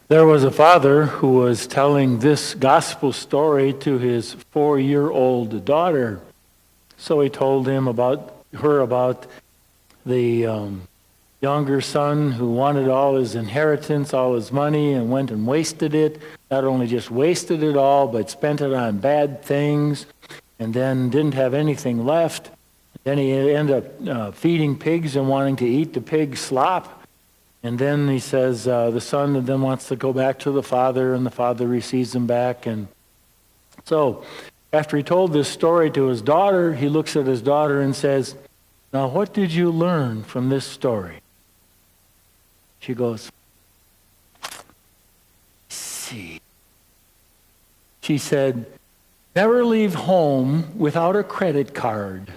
There was a father who was telling this gospel story to his 4-year-old daughter. So he told her about the younger son who wanted all his inheritance, all his money, and went and wasted it. Not only just wasted it all, but spent it on bad things, and then didn't have anything left. Then he ended up feeding pigs and wanting to eat the pig slop. And then he says the son then wants to go back to the father, and the father receives him back. And so after he told this story to his daughter, he looks at his daughter and says, "Now, what did you learn from this story?" She goes, "See." She said, "Never leave home without a credit card."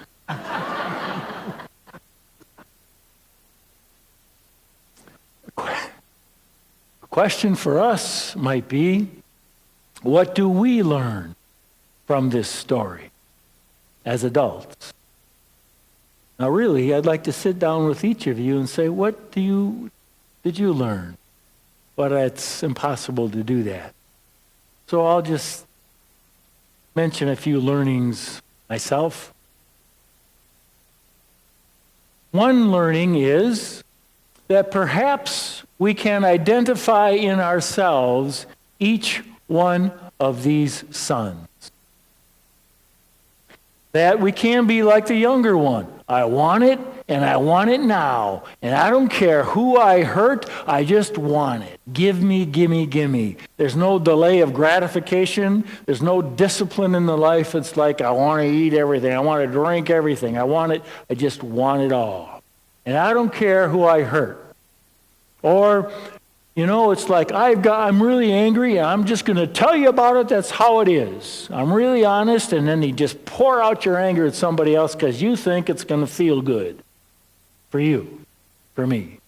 Question for us might be, what do we learn from this story as adults? Now really, I'd like to sit down with each of you and say, what did you learn? But it's impossible to do that. So I'll just mention a few learnings myself. One learning is that perhaps we can identify in ourselves each one of these sons. That we can be like the younger one. I want it, and I want it now. And I don't care who I hurt, I just want it. Give me, gimme, gimme. There's no delay of gratification. There's no discipline in the life. It's like, I want to eat everything. I want to drink everything. I want it. I just want it all. And I don't care who I hurt. Or, it's like, I'm really angry, and I'm just going to tell you about it. That's how it is. I'm really honest, and then you just pour out your anger at somebody else because you think it's going to feel good for you, for me.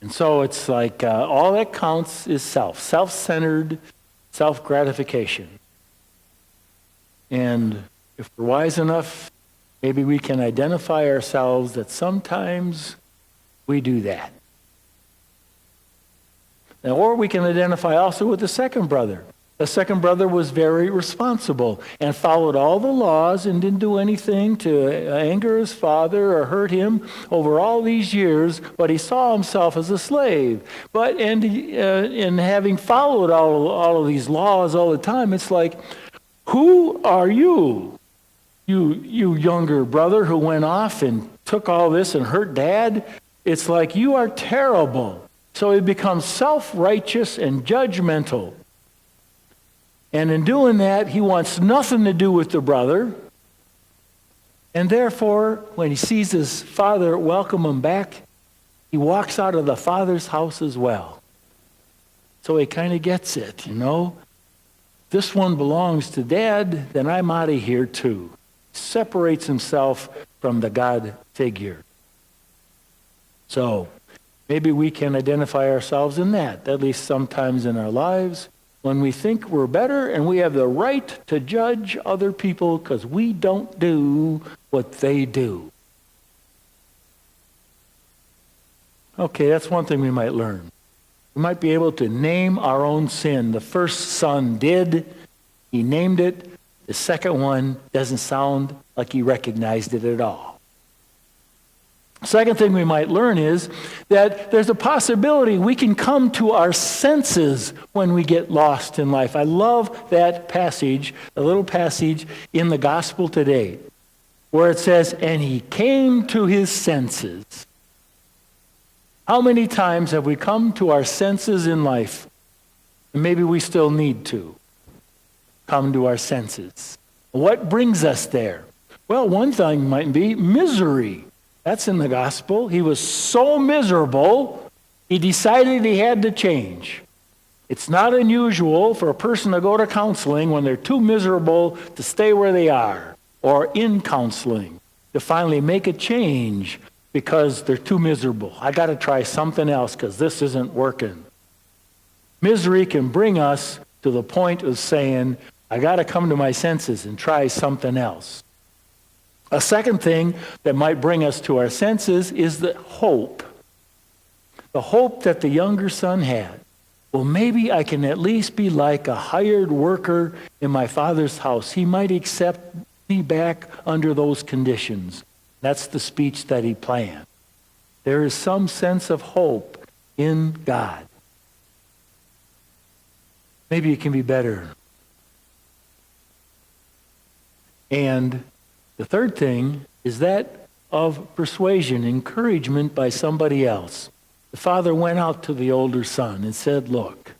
And so it's like all that counts is self-centered, self-gratification. And if we're wise enough, maybe we can identify ourselves that sometimes we do that. Or we can identify also with the second brother. The second brother was very responsible and followed all the laws and didn't do anything to anger his father or hurt him over all these years, but he saw himself as a slave. But in having followed all of these laws all the time, it's like, who are you? You younger brother who went off and took all this and hurt Dad? It's like, you are terrible. So he becomes self-righteous and judgmental. And in doing that, he wants nothing to do with the brother. And therefore, when he sees his father welcome him back, he walks out of the father's house as well. So he kind of gets it, This one belongs to Dad, then I'm out of here too. Separates himself from the God figure. So maybe we can identify ourselves in that, at least sometimes in our lives, when we think we're better and we have the right to judge other people because we don't do what they do. Okay, that's one thing we might learn. We might be able to name our own sin. The first son did. He named it. The second one doesn't sound like he recognized it at all. Second thing we might learn is that there's a possibility we can come to our senses when we get lost in life. I love that passage, the little passage in the gospel today, where it says, and he came to his senses. How many times have we come to our senses in life? And maybe we still need to come to our senses. What brings us there? Well, one thing might be misery. That's in the gospel. He was so miserable, he decided he had to change. It's not unusual for a person to go to counseling when they're too miserable to stay where they are, or in counseling, to finally make a change because they're too miserable. I got to try something else because this isn't working. Misery can bring us to the point of saying, I got to come to my senses and try something else. A second thing that might bring us to our senses is the hope. the hope that the younger son had. Well, maybe I can at least be like a hired worker in my father's house. He might accept me back under those conditions. That's the speech that he planned. There is some sense of hope in God. Maybe it can be better. And the third thing is that of persuasion, encouragement by somebody else. The father went out to the older son and said, look,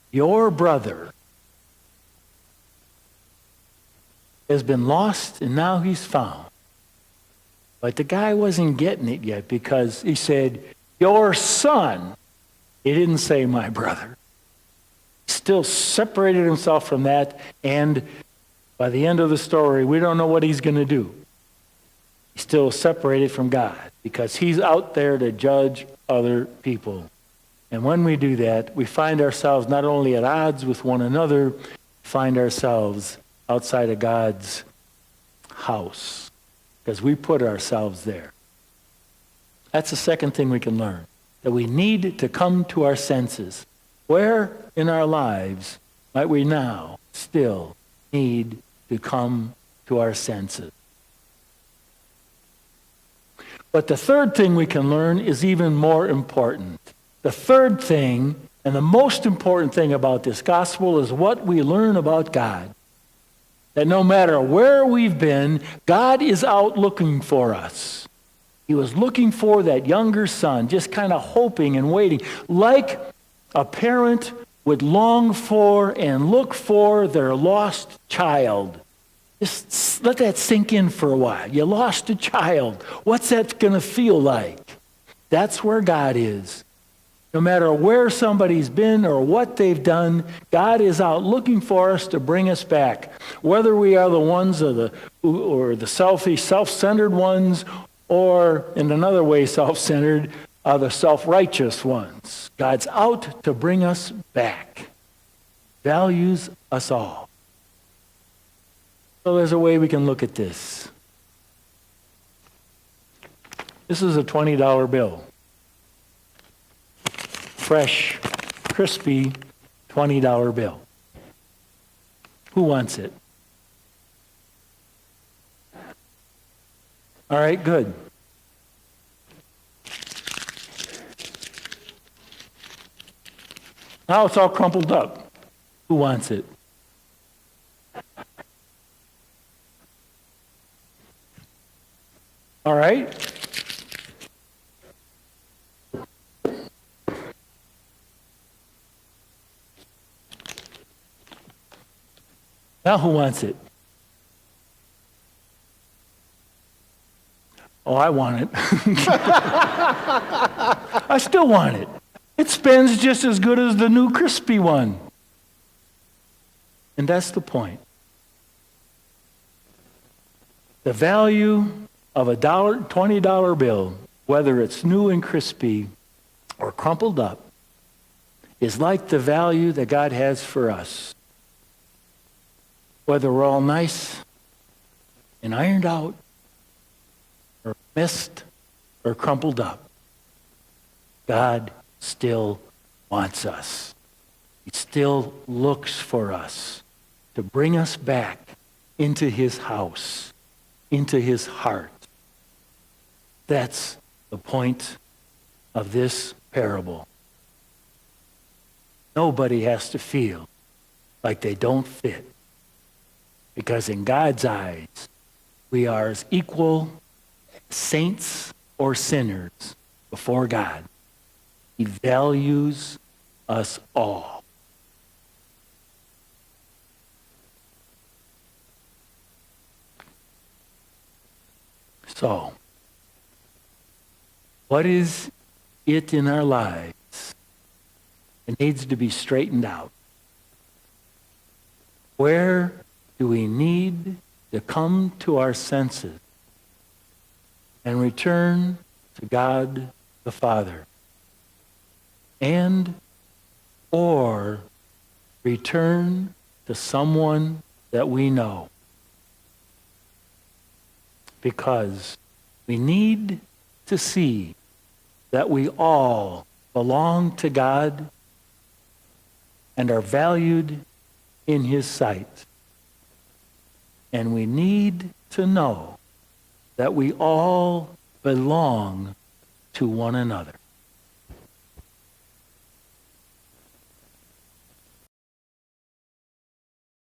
your brother has been lost and now he's found. But the guy wasn't getting it yet because he said, your son. He didn't say my brother. He still separated himself from that, and by the end of the story, we don't know what he's going to do. He's still separated from God because he's out there to judge other people. And when we do that, we find ourselves not only at odds with one another, find ourselves outside of God's house because we put ourselves there. That's the second thing we can learn, that we need to come to our senses. Where in our lives might we now still need to come to our senses? But the third thing we can learn is even more important. The third thing, and the most important thing about this gospel, is what we learn about God. That no matter where we've been, God is out looking for us. He was looking for that younger son, just kind of hoping and waiting, like a parent would long for and look for their lost child. Just let that sink in for a while. You lost a child. What's that going to feel like? That's where God is. No matter where somebody's been or what they've done, God is out looking for us to bring us back. Whether we are the ones or the selfish, self-centered ones, or in another way self-centered, are the self-righteous ones. God's out to bring us back. Values us all. So there's a way we can look at this. This is a $20 bill. Fresh, crispy $20 bill. Who wants it? All right, good. Now it's all crumpled up. Who wants it? All right. Now who wants it? Oh, I want it. I still want it. It spins just as good as the new crispy one. And that's the point. The value of a $20 bill, whether it's new and crispy or crumpled up, is like the value that God has for us. Whether we're all nice and ironed out, or missed, or crumpled up, God still wants us. He still looks for us to bring us back into his house, into his heart. That's the point of this parable. Nobody has to feel like they don't fit. Because in God's eyes, we are as equal saints or sinners before God. He values us all. So, what is it in our lives that needs to be straightened out? Where do we need to come to our senses and return to God the Father? And or return to someone that we know? Because we need to see that we all belong to God and are valued in His sight. And we need to know that we all belong to one another.